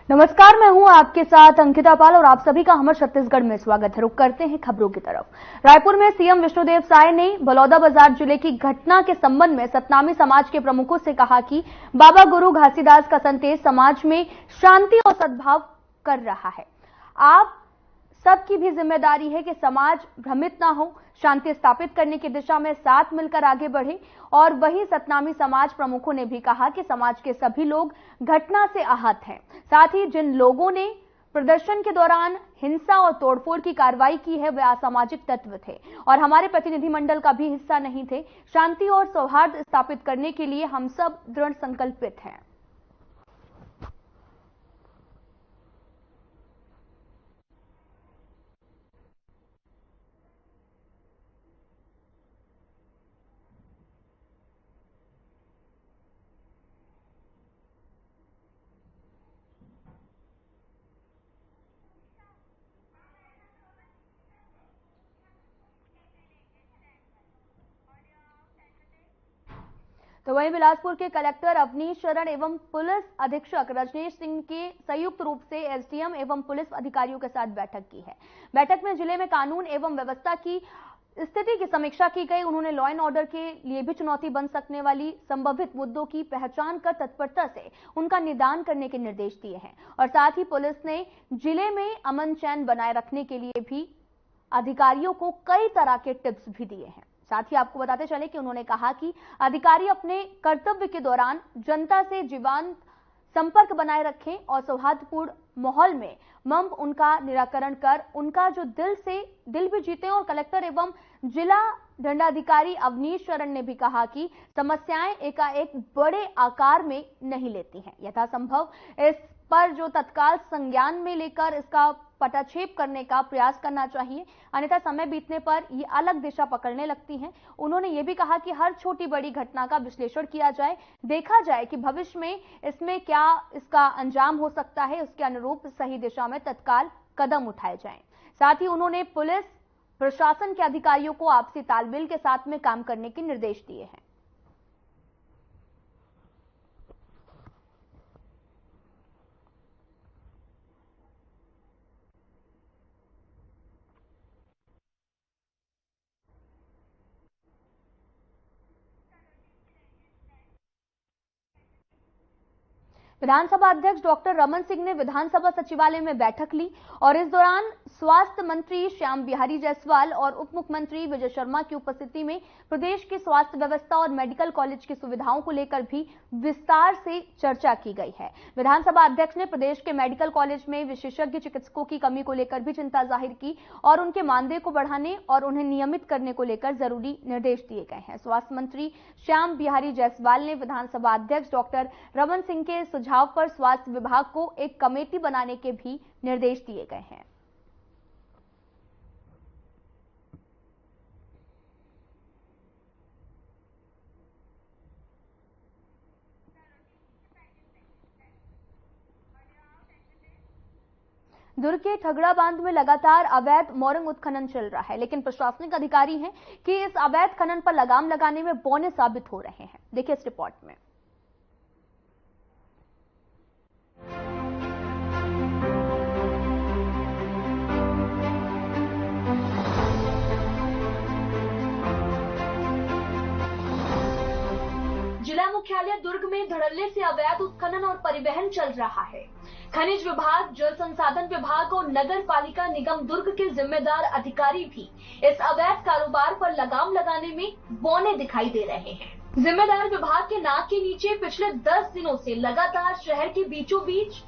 नमस्कार, मैं हूं आपके साथ अंकिता पाल और आप सभी का हमर छत्तीसगढ़ में स्वागत है। रुक करते हैं खबरों की तरफ। रायपुर में सीएम विष्णुदेव साय ने बलौदाबाजार जिले की घटना के संबंध में सतनामी समाज के प्रमुखों से कहा कि बाबा गुरु घासीदास का संदेश समाज में शांति और सद्भाव कर रहा है। आप सबकी भी जिम्मेदारी है कि समाज भ्रमित ना हो, शांति स्थापित करने की दिशा में साथ मिलकर आगे बढ़े। और वहीं सतनामी समाज प्रमुखों ने भी कहा कि समाज के सभी लोग घटना से आहत हैं। साथ ही जिन लोगों ने प्रदर्शन के दौरान हिंसा और तोड़फोड़ की कार्रवाई की है वे असामाजिक तत्व थे और हमारे प्रतिनिधिमंडल का भी हिस्सा नहीं थे। शांति और सौहार्द स्थापित करने के लिए हम सब दृढ़ संकल्पित हैं। तो वहीं बिलासपुर के कलेक्टर अवनीश शरण एवं पुलिस अधीक्षक रजनेश सिंह के संयुक्त रूप से एसडीएम एवं पुलिस अधिकारियों के साथ बैठक की है। बैठक में जिले में कानून एवं व्यवस्था की स्थिति की समीक्षा की गई। उन्होंने लॉ एंड ऑर्डर के लिए भी चुनौती बन सकने वाली संभावित मुद्दों की पहचान कर तत्परता से उनका निदान करने के निर्देश दिए हैं और साथ ही पुलिस ने जिले में अमन चैन बनाए रखने के लिए भी अधिकारियों को कई तरह के टिप्स भी दिए हैं। साथ ही आपको बताते चले कि उन्होंने कहा कि अधिकारी अपने कर्तव्य के दौरान जनता से जीवंत संपर्क बनाए रखें और सौहार्दपूर्ण माहौल में मम उनका निराकरण कर उनका जो दिल भी जीते। और कलेक्टर एवं जिला दंडाधिकारी अवनीश शरण ने भी कहा कि समस्याएं एकाएक बड़े आकार में नहीं लेती हैं, यथासंभव इस पर जो तत्काल संज्ञान में लेकर इसका पटाक्षेप करने का प्रयास करना चाहिए, अन्यथा समय बीतने पर ये अलग दिशा पकड़ने लगती हैं। उन्होंने ये भी कहा कि हर छोटी बड़ी घटना का विश्लेषण किया जाए, देखा जाए कि भविष्य में इसमें क्या इसका अंजाम हो सकता है, उसके अनुरूप सही दिशा में तत्काल कदम उठाए जाएं। साथ ही उन्होंने पुलिस प्रशासन के अधिकारियों को आपसी तालमेल के साथ में काम करने के निर्देश दिए हैं। विधानसभा अध्यक्ष डॉक्टर रमन सिंह ने विधानसभा सचिवालय में बैठक ली और इस दौरान स्वास्थ्य मंत्री श्याम बिहारी जायसवाल और उप मुख्यमंत्री विजय शर्मा की उपस्थिति में प्रदेश की स्वास्थ्य व्यवस्था और मेडिकल कॉलेज की सुविधाओं को लेकर भी विस्तार से चर्चा की गई है। विधानसभा अध्यक्ष ने प्रदेश के मेडिकल कॉलेज में विशेषज्ञ चिकित्सकों की कमी को लेकर भी चिंता जाहिर की और उनके मानदेय को बढ़ाने और उन्हें नियमित करने को लेकर जरूरी निर्देश दिए गए हैं। स्वास्थ्य मंत्री श्याम बिहारी जायसवाल ने विधानसभा अध्यक्ष डॉक्टर रमन सिंह के सुझाव पर स्वास्थ्य विभाग को एक कमेटी बनाने के भी निर्देश दिए गए हैं। दुर्ग के ठगड़ा बांध में लगातार अवैध मोरंग उत्खनन चल रहा है, लेकिन प्रशासनिक अधिकारी हैं कि इस अवैध खनन पर लगाम लगाने में बौने साबित हो रहे हैं। देखिए इस रिपोर्ट में। जिला मुख्यालय दुर्ग में धड़ल्ले से अवैध उत्खनन और परिवहन चल रहा है। खनिज विभाग, जल संसाधन विभाग और नगर पालिका निगम दुर्ग के जिम्मेदार अधिकारी भी इस अवैध कारोबार पर लगाम लगाने में बौने दिखाई दे रहे हैं। जिम्मेदार विभाग के नाक के नीचे पिछले 10 दिनों से लगातार शहर के बीचों बीच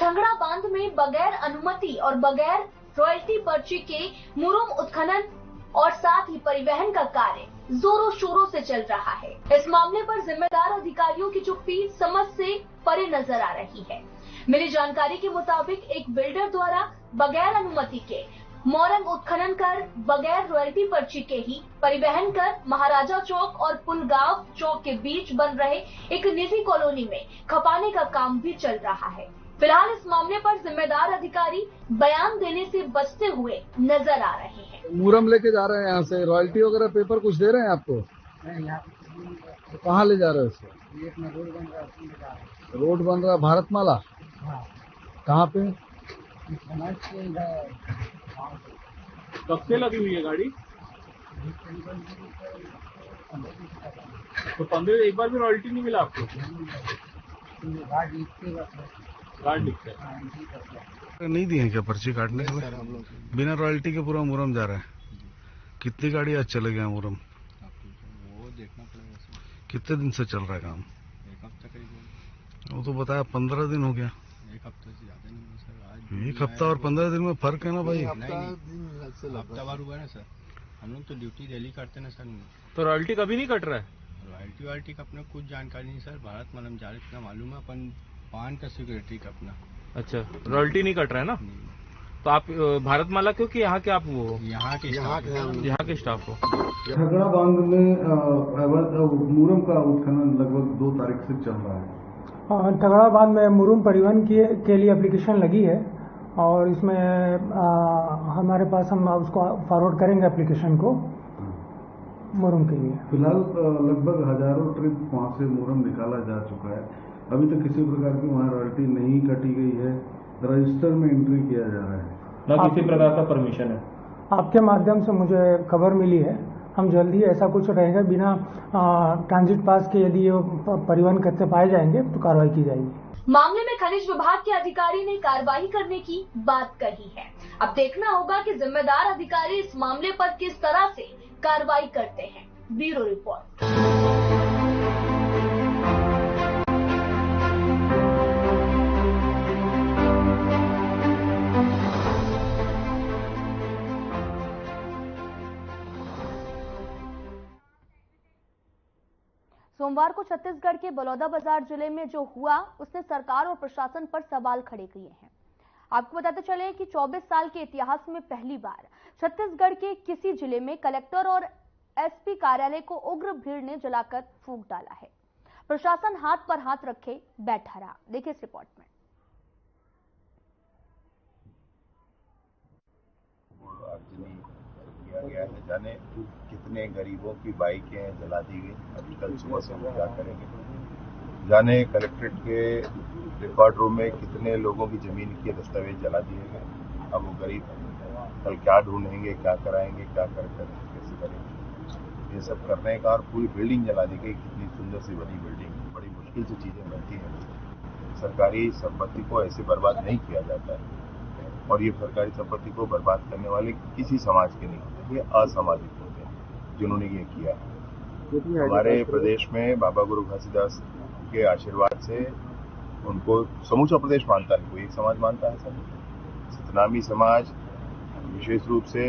ठंगड़ा बांध में बगैर अनुमति और बगैर रॉयल्टी पर्ची के मुरुम उत्खनन और साथ ही परिवहन का कार्य जोरों शोरों से चल रहा है। इस मामले पर जिम्मेदार अधिकारियों की चुप्पी समझ से परे नजर आ रही है। मिली जानकारी के मुताबिक एक बिल्डर द्वारा बगैर अनुमति के मोरंग उत्खनन कर बगैर रॉयल्टी पर्ची के ही परिवहन कर महाराजा चौक और पुलगांव चौक के बीच बन रहे एक निजी कॉलोनी में खपाने का काम भी चल रहा है। फिलहाल इस मामले पर जिम्मेदार अधिकारी बयान देने से बचते हुए नजर आ रहे हैं। मुरम लेके जा रहे हैं यहाँ से, रॉयल्टी वगैरह पेपर कुछ दे रहे हैं आपको? नहीं, यहाँ तो कहाँ ले जा रहे हो इसको? रोड बन रहा है, रोड बन रहा है भारतमाला। हाँ। कहाँ पे? कब से लगी हुई है गाड़ी? तो 15 एक बार भी रॉयल्टी नहीं मिला आपको? कार्ड लिखते हैं। नहीं दिए क्या पर्ची काटने के लिए? बिना रॉयल्टी के पूरा मुरम जा रहा है। कितनी गाड़ी आज चले गए मुरम? वो देखना पड़ेगा सर। कितने दिन से चल रहा है काम? एक हफ्ता करीब। वो तो बताया 15 दिन हो गया। एक हफ्ते से ज्यादा नहीं हुआ सर। आज एक हफ्ता और 15 दिन में फर्क है ना भाई। हफ्ता भर हुआ है ना सर। हम लोग तो ड्यूटी डेली करते ना सर। तो रॉयल्टी कभी नहीं कट रहा है? रॉयल्टी का अपना कुछ जानकारी नहीं सर। भारत मलम जारी इतना मालूम है अपन पान का सिक्योरिटी का अपना। अच्छा, रॉयल्टी नहीं कट रहा है ना? तो आप भारत माला क्यों कि यहाँ के आप वो यहाँ के स्टाफ हो? ठगड़ा बांध में मुरम का उत्खनन लगभग 2 तारीख से चल रहा है। ठगड़ा बांध में मुरम परिवहन के लिए एप्लीकेशन लगी है और इसमें हमारे पास हम उसको फॉरवर्ड करेंगे एप्लीकेशन को मुरम के लिए। फिलहाल लगभग हजारों ट्रिप वहाँ से मुरम निकाला जा चुका है। अभी तक किसी प्रकार की वहाँ रॉयल्टी नहीं कटी गई है। रजिस्टर में एंट्री किया जा रहा है, ना किसी प्रकार का परमिशन है। आपके माध्यम से मुझे खबर मिली है। हम जल्दी ऐसा कुछ रहेगा बिना ट्रांजिट पास के यदि परिवहन करते पाए जाएंगे तो कार्रवाई की जाएगी। मामले में खनिज विभाग के अधिकारी ने कार्रवाई करने की बात कही है। अब देखना होगा कि जिम्मेदार अधिकारी इस मामले पर किस तरह से कार्रवाई करते हैं। Bureau report. सोमवार को छत्तीसगढ़ के बलौदाबाजार जिले में जो हुआ उसने सरकार और प्रशासन पर सवाल खड़े किए हैं। आपको बताते चले कि 24 साल के इतिहास में पहली बार छत्तीसगढ़ के किसी जिले में कलेक्टर और एसपी कार्यालय को उग्र भीड़ ने जलाकर फूंक डाला है। प्रशासन हाथ पर हाथ रखे बैठा रहा। देखिए इस रिपोर्ट में। किया गया है, जाने कितने गरीबों की बाइकें जला दी गई। अभी कल सुबह से वो क्या करेंगे, जाने कलेक्ट्रेट के रिकॉर्ड रूम में कितने लोगों की जमीन के दस्तावेज जला दिए गए। अब वो गरीब कल क्या ढूंढेंगे, क्या कराएंगे, क्या कैसे करेंगे। ये सब करने का, और पूरी बिल्डिंग जला दी गई। कितनी सुंदर सी बनी बिल्डिंग, बड़ी मुश्किल से चीजें बनती हैं। सरकारी संपत्ति को ऐसे बर्बाद नहीं किया जाता है, और ये सरकारी संपत्ति को बर्बाद करने वाले किसी समाज के नहीं होते, ये असामाजिक होते हैं जिन्होंने ये किया। हमारे प्रदेश में बाबा गुरु घासीदास के आशीर्वाद से उनको समूचा प्रदेश मानता है, कोई एक समाज मानता है सब। सतनामी समाज विशेष रूप से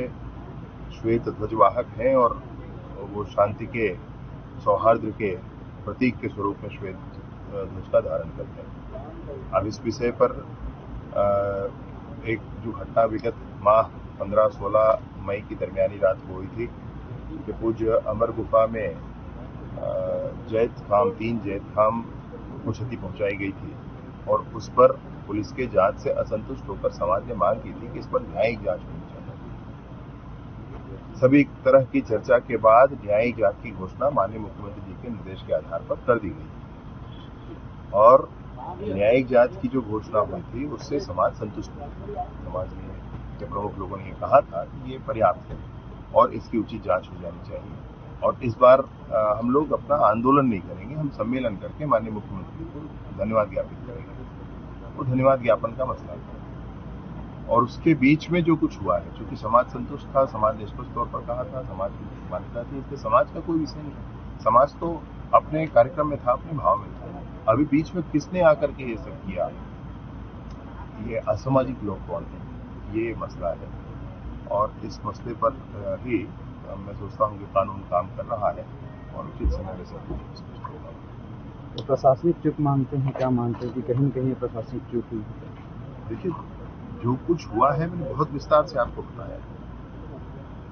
श्वेत ध्वजवाहक हैं, और वो शांति के, सौहार्द के प्रतीक के स्वरूप में श्वेत ध्वज का धारण करते हैं। अब इस विषय पर एक जो घटना विगत माह 15-16 मई की दरमियानी रात को हुई थी कि पूज्य अमर गुफा में तीन जैत खाम को क्षति पहुंचाई गई थी, और उस पर पुलिस के जांच से असंतुष्ट होकर समाज ने मांग की थी कि इस पर न्यायिक जांच होनी चाहिए। सभी तरह की चर्चा के बाद न्यायिक जांच की घोषणा माननीय मुख्यमंत्री जी के निर्देश के आधार पर कर दी गई, और न्यायिक जांच की जो घोषणा हुई थी उससे समाज संतुष्ट हुआ। समाज के प्रमुख लोगों ने कहा था कि ये पर्याप्त है और इसकी उचित जांच हो जानी चाहिए, और इस बार हम लोग अपना आंदोलन नहीं करेंगे, हम सम्मेलन करके माननीय मुख्यमंत्री को धन्यवाद ज्ञापित करेंगे। वो धन्यवाद ज्ञापन का मसला है, और उसके बीच में जो कुछ हुआ है, चूंकि समाज संतुष्ट था, समाज ने स्पष्ट तौर पर कहा था, समाज की मान्यता थी, इसलिए समाज का कोई विषय नहीं। समाज तो अपने कार्यक्रम में था, अपने भाव में था। अभी बीच में किसने आकर के ये सब किया, ये असामाजिक लोग कौन है, ये मसला है, और इस मसले पर ही मैं सोचता हूँ कि कानून काम कर रहा है, और उचित समय में सब कुछ स्पष्ट होगा। तो प्रशासनिक चूक मानते हैं, क्या मानते हैं कि कहीं न कहीं प्रशासनिक चूक हुई है? देखिए, जो कुछ हुआ है मैंने बहुत विस्तार से आपको बताया,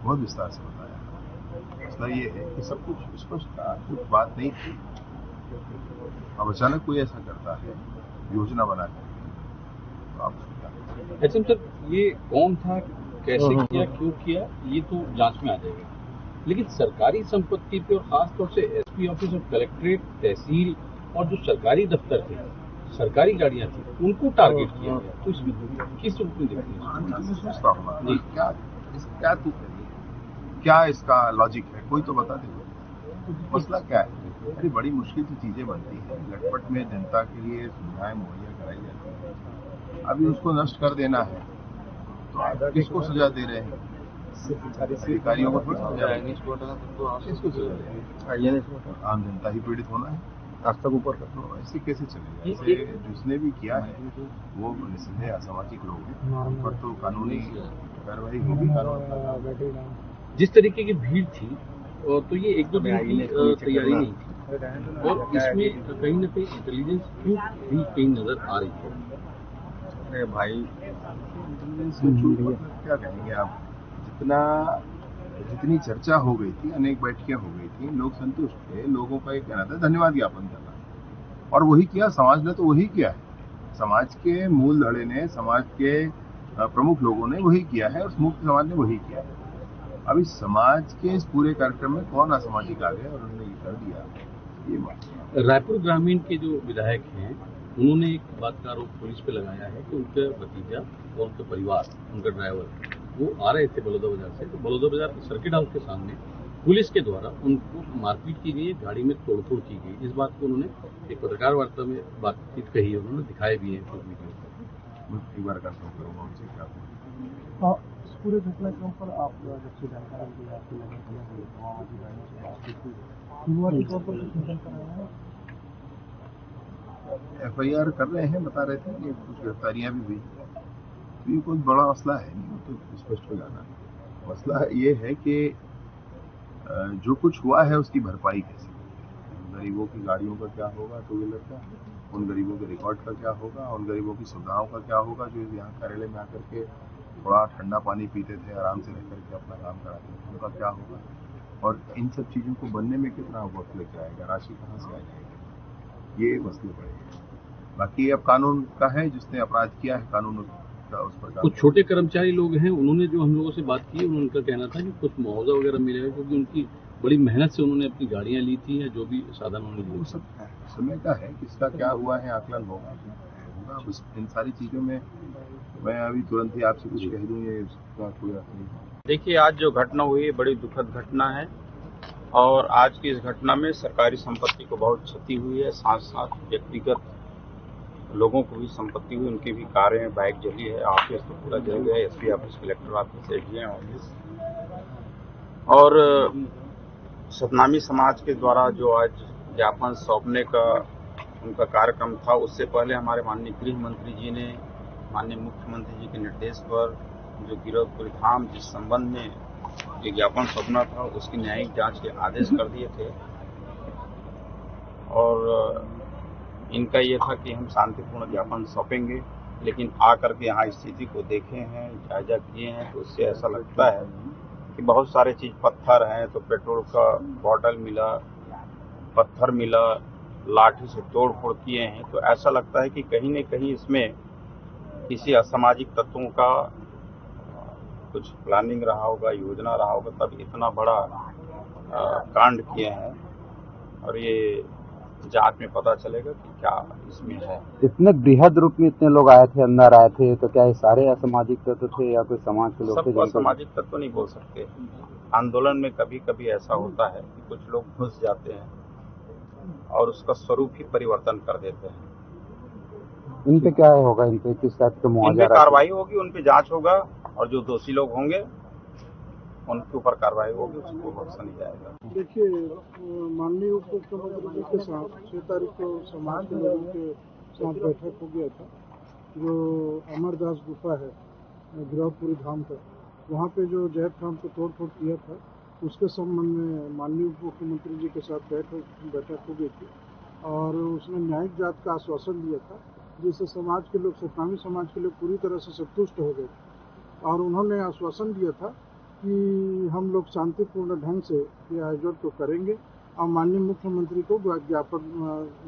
बहुत विस्तार से बताया। मसला ये है कि सब कुछ स्पष्ट था, कुछ बात नहीं थी। अब अचानक कोई ऐसा करता है योजना बनाकर, तो आप एसएम सर, ये कौन था, कैसे किया, क्यों किया, ये तो जांच में आ जाएगा, लेकिन सरकारी संपत्ति पे और खासतौर से एसपी ऑफिस और कलेक्ट्रेट, तहसील और जो सरकारी दफ्तर थे, सरकारी गाड़ियां थी उनको टारगेट किया गया, तो इसमें किस रूप में देखते हैं? मैं सोचता हूँ क्या इसका लॉजिक है, कोई तो बता दे। मसला क्या है? अरे बड़ी मुश्किल की चीजें बनती है, झटपट में जनता के लिए सुविधाएं मुहैया कराई जाती है, अभी उसको नष्ट कर देना है तो आप किसको सजा दे रहे हैं? अधिकारियों को थोड़ा सजा दे, किसको सजा दे रहे हैं? आम जनता ही पीड़ित होना है। आज तक ऊपर तो ऐसे कैसे चलेगा? ऐसे जिसने भी किया है वो निस्संदेह असामाजिक लोग हैं, उन पर तो कानूनी कार्रवाई होगी। कानून जिस तरीके की भीड़ थी तो ये एक दो दिन की तैयारी नहीं थी, और इसमें कहीं न कहीं इंटेलिजेंस भी कहीं नजर आ रही है। अरे भाई क्या कहेंगे आप, जितनी चर्चा हो गई थी, अनेक बैठकें हो गई थी, लोग संतुष्ट थे, लोगों का एक कहना था धन्यवाद ज्ञापन करना, और वही किया समाज ने, तो वही किया है। समाज के मूल धड़े ने, समाज के प्रमुख लोगों ने वही किया है और मुक्त समाज ने वही किया है। अभी समाज के इस पूरे कार्यक्रम में कौन असामाजिक आ गया और उन्होंने ये कर दिया, ये बात। रायपुर ग्रामीण के जो विधायक हैं उन्होंने एक बात का आरोप पुलिस पे लगाया है कि उनका भतीजा और उनका परिवार, उनका ड्राइवर, वो आ रहे थे बलौदा बाजार से, तो बलौदा बाजार के सर्किट हाउस के सामने पुलिस के द्वारा उनको मारपीट की गई, गाड़ी में तोड़फोड़ की गई। इस बात को उन्होंने एक पत्रकार वार्ता में बातचीत कही है, उन्होंने दिखाए भी है वीडियो। एक बार कंफर्म करूंगा उनसे क्या इस पूरे घटनाक्रम पर आप जब से जानकारी दी आपके शुरुआती तौर पर FIR कर रहे हैं, बता रहे थे कि कुछ गिरफ्तारियां भी हुई, तो ये कोई बड़ा मसला है नहीं, तो स्पष्ट हो जाना। मसला ये है कि जो कुछ हुआ है उसकी भरपाई कैसे, गरीबों की गाड़ियों का क्या होगा, टू व्हीलर का, उन गरीबों के रिकॉर्ड का क्या होगा, उन गरीबों की सुविधाओं का क्या होगा जो यहाँ कार्यालय में आकर के थोड़ा ठंडा पानी पीते थे, आराम से रह करके अपना काम कराते थे, उनका क्या होगा, और इन सब चीज़ों को बनने में कितना वक्त लग जाएगा, राशि कहाँ से आ जाएगी, ये मसले पड़े हैं। बाकी अब कानून का है, जिसने अपराध किया है कानून का उस पर। कुछ छोटे कर्मचारी लोग हैं, उन्होंने जो हम लोगों से बात की, उनका कहना था कि कुछ मुआवजा वगैरह मिलेगा, क्योंकि उनकी बड़ी मेहनत से उन्होंने अपनी गाड़ियां ली थी, या जो भी साधन उन्होंने लिए। सब समय का है, किसका क्या हुआ है आकलन होगा। इन सारी चीज़ों में मैं अभी तुरंत ही आपसे कुछ कह दूँ, ये कोई बात नहीं। देखिए, आज जो घटना हुई है बड़ी दुखद घटना है, और आज की इस घटना में सरकारी संपत्ति को बहुत क्षति हुई है, साथ साथ व्यक्तिगत लोगों को भी संपत्ति हुई, उनकी भी कारें, बाइक जली है, ऑफिस तो पूरा जल गया, SP office, collector office, ADM office. और सतनामी समाज के द्वारा जो आज ज्ञापन सौंपने का उनका कार्यक्रम था, उससे पहले हमारे माननीय गृह मंत्री जी ने माननीय मुख्यमंत्री जी के निर्देश पर जो गिरफ्तारी धाम जिस संबंध में ये ज्ञापन सौंपना था, उसकी न्यायिक जांच के आदेश कर दिए थे, और इनका ये था कि हम शांतिपूर्ण ज्ञापन सौंपेंगे, लेकिन आकर के यहाँ स्थिति को देखे हैं, जायजा किए हैं, तो उससे ऐसा लगता है कि बहुत सारे चीज पत्थर हैं, तो पेट्रोल का बॉटल मिला, पत्थर मिला, लाठी से तोड़ फोड़ किए हैं, तो ऐसा लगता है कि कहीं न कहीं इसमें किसी असामाजिक तत्वों का कुछ प्लानिंग रहा होगा, योजना रहा होगा, तब इतना बड़ा कांड किए हैं, और ये जांच में पता चलेगा कि क्या इसमें है। इतने बृहद रूप में इतने लोग आए थे, अंदर आए थे, तो क्या ये सारे असामाजिक तत्व थे या कोई समाज के लोग थे? सबको असामाजिक तत्व नहीं बोल सकते। आंदोलन में कभी कभी ऐसा होता है कि कुछ लोग घुस जाते हैं और उसका स्वरूप ही परिवर्तन कर देते हैं। इन पे क्या होगा, इन पे किस टाइप का मुआवजा? इन पे कार्रवाई होगी, उन पे जांच होगा, और जो दोषी लोग होंगे उनके ऊपर कार्रवाई होगी, उसको बख्शा नहीं जाएगा। देखिए, माननीय उप मुख्यमंत्री जी के साथ 6 तारीख को समाज के लोगों के साथ बैठक हो गया था, जो अमरदास गुफा है गिरफ्तारी धाम का, वहाँ पे जो जैत खान को तोड़ फोड़ किया था, उसके संबंध में माननीय उप मुख्यमंत्री जी के साथ बैठक हो गई थी, और उसने न्यायिक जांच का आश्वासन दिया था, जिससे समाज के लोग, सतनामी समाज के लोग पूरी तरह से संतुष्ट हो गए, और उन्होंने आश्वासन दिया था कि हम लोग शांतिपूर्ण ढंग से ये आयोजन को करेंगे, और माननीय मुख्यमंत्री को ज्ञापन,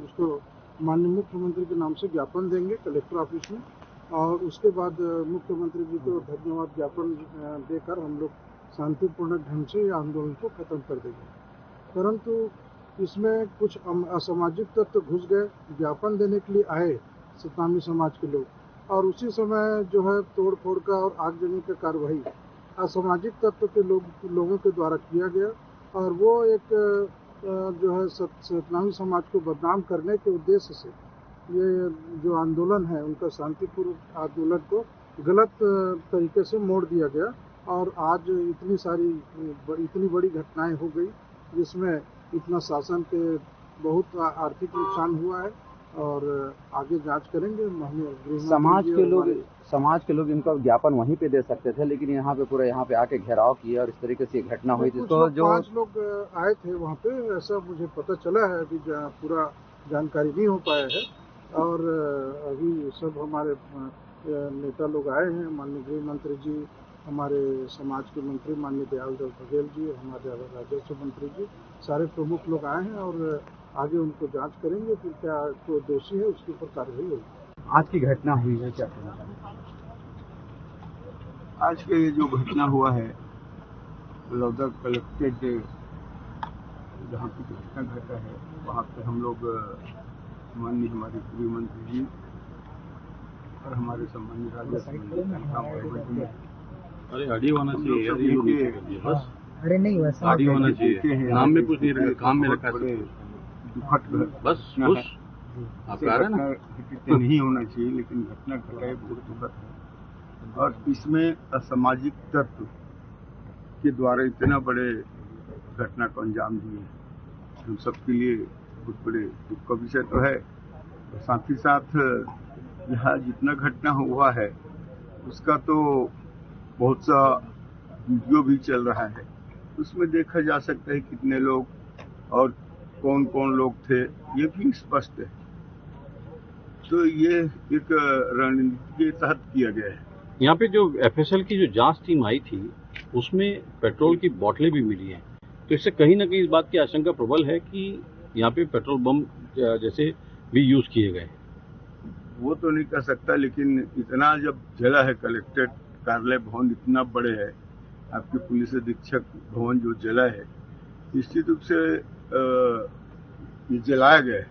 उसको माननीय मुख्यमंत्री के नाम से ज्ञापन देंगे कलेक्टर ऑफिस में, और उसके बाद मुख्यमंत्री जी को धन्यवाद ज्ञापन देकर हम लोग शांतिपूर्ण ढंग से ये आंदोलन को खत्म कर देंगे। परंतु इसमें कुछ असामाजिक तत्व घुस गए, ज्ञापन देने के लिए आए सतनामी समाज के लोग, और उसी समय जो है तोड़ फोड़ का और आगजनी का कार्रवाई असामाजिक तत्व के लोगों के द्वारा किया गया, और वो एक जो है सतनामी समाज को बदनाम करने के उद्देश्य से ये जो आंदोलन है उनका शांतिपूर्वक आंदोलन को गलत तरीके से मोड़ दिया गया, और आज इतनी बड़ी घटनाएं हो गई जिसमें इतना शासन के बहुत आर्थिक नुकसान हुआ है, और आगे जांच करेंगे। समाज के लोग इनका ज्ञापन वहीं पे दे सकते थे, लेकिन यहाँ पे आके घेराव किया और इस तरीके से घटना हुई। जिसको जो 5 लोग आए थे वहाँ पे, ऐसा मुझे पता चला है, अभी पूरा जानकारी नहीं हो पाया है, और अभी सब हमारे नेता लोग आए हैं, माननीय गृह मंत्री जी, हमारे समाज के मंत्री माननीय दयालदेव बघेल जी, हमारे राजस्व मंत्री जी, सारे प्रमुख लोग आए हैं, और आगे उनको जांच करेंगे, फिर क्या कोई दोषी है उसके ऊपर कार्रवाई होगी। आज की घटना हुई है, क्या कहना चाहिए? आज का ये जो घटना हुआ है बलौदा कलेक्टेड जहाँ की घटना घटा है, वहाँ पे हम लोग माननीय हमारे गृह मंत्री जी और हमारे सम्मानित राजस्व मंत्री, अरे ऑडियो होना चाहिए, बस अरे नहीं वैसा ऑडियो होना चाहिए, नाम में कुछ नहीं रखा, काम में रखा है, दुखद बस खुश आप कह रहे हैं ना, नहीं होना चाहिए, लेकिन घटना घटा है बहुत दुखद है, और इसमें असामाजिक तत्व के द्वारा इतना बड़े घटना को अंजाम दिए, हम सबके लिए बहुत बड़े दुख का विषय तो है। साथ ही साथ यहाँ जितना घटना हुआ है उसका तो बहुत सा वीडियो भी चल रहा है, उसमें देखा जा सकता है कितने लोग और कौन कौन लोग थे, ये भी स्पष्ट है। तो ये एक रणनीति के तहत किया गया है। यहाँ पे जो एफएसएल की जो जांच टीम आई थी उसमें पेट्रोल की बोतलें भी मिली हैं, तो इससे कहीं ना कहीं इस बात की आशंका प्रबल है कि यहाँ पे पेट्रोल बम जैसे भी यूज किए गए। वो तो नहीं कह सकता, लेकिन इतना जब जला है, कलेक्ट्रेट कार्यालय भवन इतना बड़े है, आपके पुलिस अधीक्षक भवन जो जला है, निश्चित रूप से ये जलाया गया है,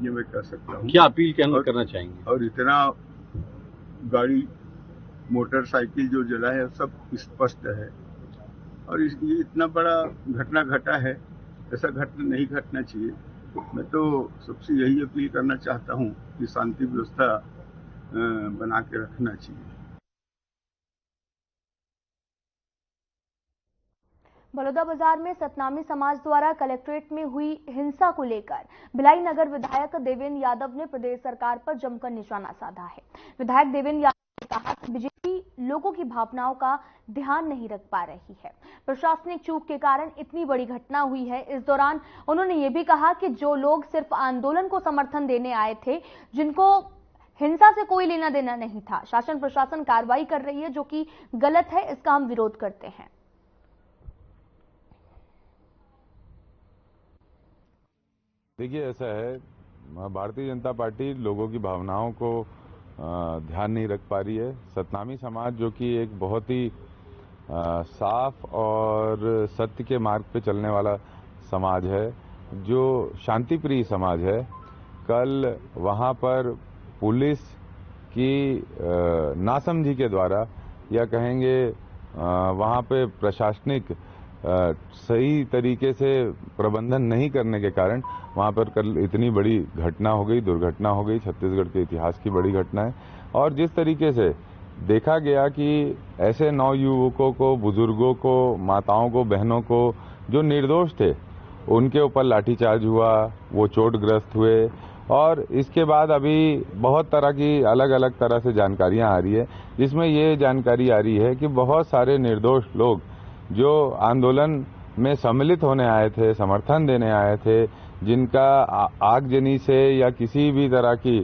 ये मैं कह सकता हूँ। क्या अपील करना चाहेंगे? और इतना गाड़ी मोटरसाइकिल जो जला है सब स्पष्ट है, और ये इतना बड़ा घटना घटा है, ऐसा घटना नहीं घटना चाहिए। मैं तो सबसे यही अपील करना चाहता हूँ कि शांति व्यवस्था बना के रखना चाहिए। बलौदाबाजार में सतनामी समाज द्वारा कलेक्ट्रेट में हुई हिंसा को लेकर भिलाई नगर विधायक देवेंद्र यादव ने प्रदेश सरकार पर जमकर निशाना साधा है। विधायक देवेंद्र यादव ने कहा कि बीजेपी लोगों की भावनाओं का ध्यान नहीं रख पा रही है, प्रशासनिक चूक के कारण इतनी बड़ी घटना हुई है। इस दौरान उन्होंने ये भी कहा कि जो लोग सिर्फ आंदोलन को समर्थन देने आए थे, जिनको हिंसा से कोई लेना देना नहीं था, शासन प्रशासन कार्रवाई कर रही है जो कि गलत है, इसका हम विरोध करते हैं। देखिए, ऐसा है, भारतीय जनता पार्टी लोगों की भावनाओं को ध्यान नहीं रख पा रही है। सतनामी समाज जो कि एक बहुत ही साफ और सत्य के मार्ग पे चलने वाला समाज है, जो शांतिप्रिय समाज है, कल वहां पर पुलिस की नासमझी के द्वारा या कहेंगे वहां पे प्रशासनिक सही तरीके से प्रबंधन नहीं करने के कारण वहां पर कल इतनी बड़ी घटना हो गई, दुर्घटना हो गई, छत्तीसगढ़ के इतिहास की बड़ी घटना है। और जिस तरीके से देखा गया कि ऐसे नवयुवकों को, बुजुर्गों को, माताओं को, बहनों को जो निर्दोष थे उनके ऊपर लाठीचार्ज हुआ, वो चोटग्रस्त हुए, और इसके बाद अभी बहुत तरह की अलग अलग तरह से जानकारियां आ रही है, जिसमें ये जानकारी आ रही है कि बहुत सारे निर्दोष लोग जो आंदोलन में सम्मिलित होने आए थे, समर्थन देने आए थे, जिनका आगजनी से या किसी भी तरह की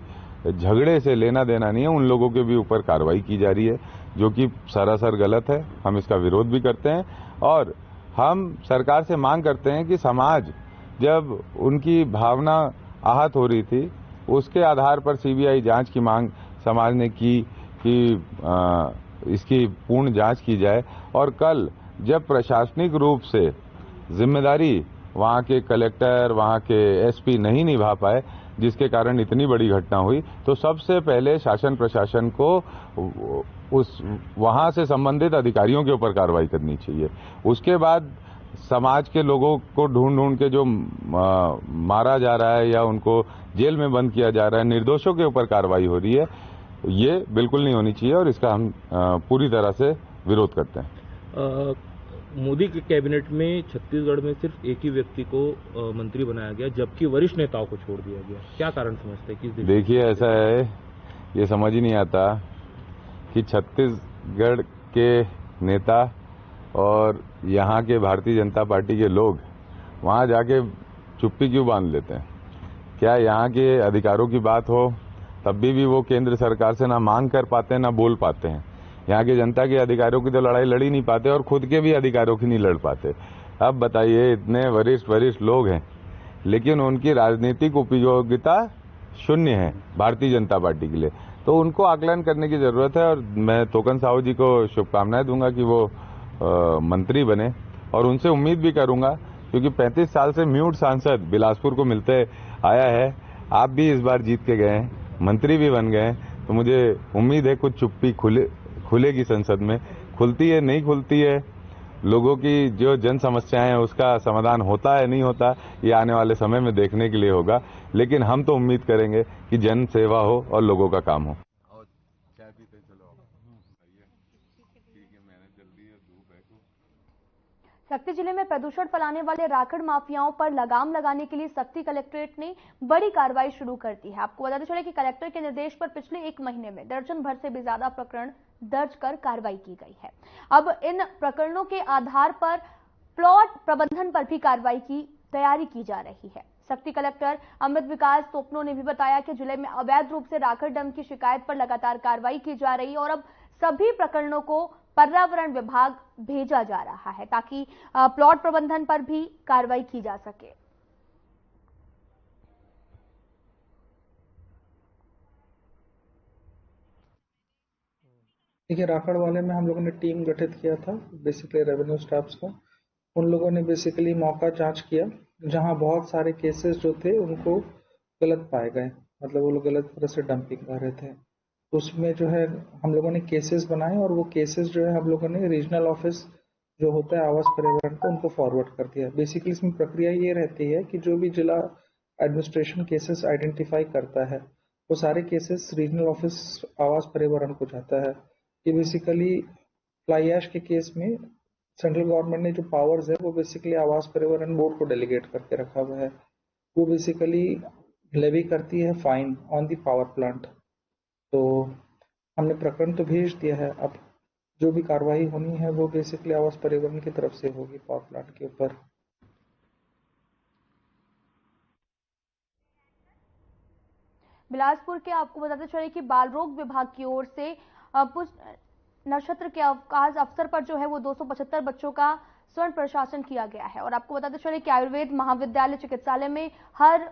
झगड़े से लेना देना नहीं है, उन लोगों के भी ऊपर कार्रवाई की जा रही है, जो कि सरासर गलत है। हम इसका विरोध भी करते हैं और हम सरकार से मांग करते हैं कि समाज जब उनकी भावना आहत हो रही थी, उसके आधार पर सीबीआई जांच की मांग समाज ने की कि इसकी पूर्ण जांच की जाए। और कल जब प्रशासनिक रूप से जिम्मेदारी वहां के कलेक्टर, वहां के एसपी नहीं निभा पाए, जिसके कारण इतनी बड़ी घटना हुई, तो सबसे पहले शासन प्रशासन को उस वहां से संबंधित अधिकारियों के ऊपर कार्रवाई करनी चाहिए। उसके बाद समाज के लोगों को ढूंढ ढूंढ के जो मारा जा रहा है या उनको जेल में बंद किया जा रहा है, निर्दोषों के ऊपर कार्रवाई हो रही है, ये बिल्कुल नहीं होनी चाहिए और इसका हम पूरी तरह से विरोध करते हैं। मोदी के कैबिनेट में छत्तीसगढ़ में सिर्फ एक ही व्यक्ति को मंत्री बनाया गया, जबकि वरिष्ठ नेताओं को छोड़ दिया गया। क्या कारण समझते हैं? किस? देखिए, ऐसा है, ये समझ ही नहीं आता कि छत्तीसगढ़ के नेता और यहाँ के भारतीय जनता पार्टी के लोग वहाँ जाके चुप्पी क्यों बांध लेते हैं। क्या यहाँ के अधिकारों की बात हो तब भी वो केंद्र सरकार से ना मांग कर पाते हैं ना बोल पाते हैं। यहाँ की जनता के अधिकारों की तो लड़ाई लड़ ही नहीं पाते और खुद के भी अधिकारों की नहीं लड़ पाते। अब बताइए, इतने वरिष्ठ लोग हैं लेकिन उनकी राजनीतिक उपयोगिता शून्य है भारतीय जनता पार्टी के लिए, तो उनको आकलन करने की जरूरत है। और मैं तोकन साहू जी को शुभकामनाएं दूंगा कि वो मंत्री बने और उनसे उम्मीद भी करूंगा, क्योंकि 35 साल से म्यूट सांसद बिलासपुर को मिलते आया है। आप भी इस बार जीत के गए हैं, मंत्री भी बन गए, तो मुझे उम्मीद है कुछ चुप्पी खुलेगी संसद में। खुलती है नहीं खुलती है, लोगों की जो जन समस्याएं हैं उसका समाधान होता है नहीं होता, ये आने वाले समय में देखने के लिए होगा। लेकिन हम तो उम्मीद करेंगे कि जन सेवा हो और लोगों का काम हो। शक्ति जिले में प्रदूषण फैलाने वाले राखड़ माफियाओं पर लगाम लगाने के लिए शक्ति कलेक्ट्रेट ने बड़ी कार्रवाई शुरू कर दी है। आपको बताते चले कि कलेक्टर के निर्देश पर पिछले 1 महीने में दर्जन भर से भी ज्यादा प्रकरण दर्ज कर कार्रवाई की गई है। अब इन प्रकरणों के आधार पर प्लॉट प्रबंधन पर भी कार्रवाई की तैयारी की जा रही है। शक्ति कलेक्टर अमित विकास तोपनो ने भी बताया कि जिले में अवैध रूप से राखड़ डंप की शिकायत पर लगातार कार्रवाई की जा रही है और अब सभी प्रकरणों को पर्यावरण विभाग भेजा जा रहा है ताकि प्लॉट प्रबंधन पर भी कार्रवाई की जा सके। देखिए, राखड़ वाले में हम लोगों ने टीम गठित किया था, बेसिकली रेवेन्यू स्टाफ्स का। उन लोगों ने बेसिकली मौका जांच किया जहां बहुत सारे केसेस जो थे उनको गलत पाए गए, मतलब वो लोग गलत तरह से डंपिंग कर रहे थे। उसमें जो है हम लोगों ने केसेस बनाए और वो केसेस जो है हम लोगों ने रीजनल ऑफिस जो होता है आवास पर्यावरण को उनको फॉरवर्ड कर दिया। बेसिकली इसमें प्रक्रिया ये रहती है कि जो भी जिला एडमिनिस्ट्रेशन केसेस आइडेंटिफाई करता है वो सारे केसेस रीजनल ऑफिस आवास पर्यावरण को जाता है। ये बेसिकली फ्लाई ऐश के केस में सेंट्रल गवर्नमेंट ने जो पावर्स है वो बेसिकली आवास पर्यावरण बोर्ड को डेलीगेट करके रखा हुआ है। वो बेसिकली लेवी करती है fine on the power plant. तो हमने प्रकरण तो भेज दिया है, अब जो भी कार्रवाई होनी है वो बेसिकली आवास पर्यावरण की तरफ से होगी पावर प्लांट के ऊपर। बिलासपुर के आपको बताते चले कि बाल रोग विभाग की ओर से नक्षत्र के अवकाश अवसर पर जो है वो 275 बच्चों का स्वर्ण प्रशासन किया गया है। और आपको बताते चले कि आयुर्वेद महाविद्यालय चिकित्सालय में हर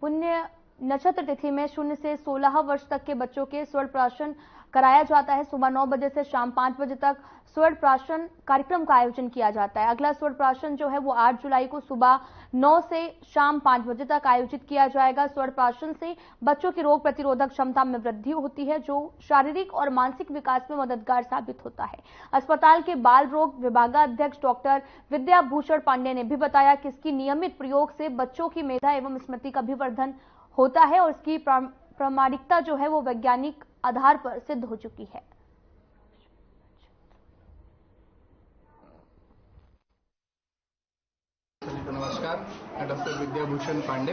पुण्य नक्षत्र तिथि में 0 से 16 वर्ष तक के बच्चों के स्वर्ण प्राशन कराया जाता है। सुबह 9 बजे से शाम 5 बजे तक स्वर्ण प्राशन कार्यक्रम का आयोजन किया जाता है। अगला स्वर्ण प्राशन जो है वो 8 जुलाई को सुबह 9 से शाम 5 बजे तक आयोजित किया जाएगा। स्वर्ण प्राशन से बच्चों की रोग प्रतिरोधक क्षमता में वृद्धि होती है जो शारीरिक और मानसिक विकास में मददगार साबित होता है। अस्पताल के बाल रोग विभागाध्यक्ष डॉक्टर विद्याभूषण पांडे ने भी बताया कि इसकी नियमित प्रयोग से बच्चों की मेधा एवं स्मृति का भी वर्धन होता है और इसकी प्रामाणिकता जो है वो वैज्ञानिक आधार पर सिद्ध हो चुकी है। नमस्कार, मैं डॉक्टर विद्याभूषण पांडे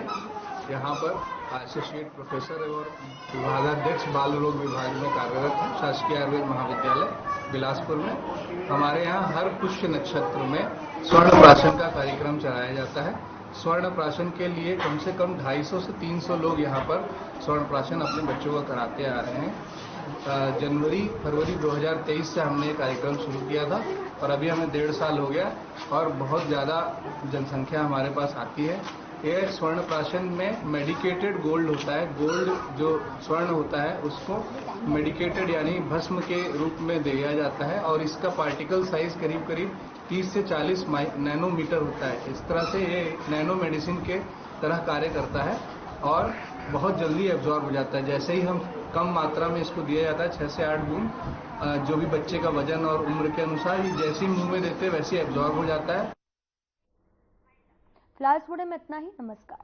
यहाँ पर एसोसिएट प्रोफेसर और विभागाध्यक्ष बाल रोग विभाग में कार्यरत हूँ, शासकीय आयुर्वेद महाविद्यालय बिलासपुर में। हमारे यहाँ हर पुष्य नक्षत्र में स्वर्ण प्राशन का कार्यक्रम चलाया जाता है। स्वर्ण प्राशन के लिए कम से कम 250 से 300 लोग यहाँ पर स्वर्ण प्राशन अपने बच्चों को कराते आ रहे हैं। फरवरी 2023 से हमने ये कार्यक्रम शुरू किया था और अभी हमें 1.5 साल हो गया और बहुत ज़्यादा जनसंख्या हमारे पास आती है। ये स्वर्ण प्राशन में मेडिकेटेड गोल्ड होता है। गोल्ड जो स्वर्ण होता है उसको मेडिकेटेड यानी भस्म के रूप में दिया जाता है और इसका पार्टिकल साइज करीब करीब 30 से 40 नैनोमीटर होता है। इस तरह से ये नैनो मेडिसिन के तरह कार्य करता है और बहुत जल्दी एब्जॉर्ब हो जाता है। जैसे ही हम कम मात्रा में इसको दिया जाता है 6 से 8 बूंद, जो भी बच्चे का वजन और उम्र के अनुसार जैसे ही मुंह में देते हैं वैसे ही एब्जॉर्ब हो जाता है। फिलहाल इस वीडियो में इतना ही। नमस्कार।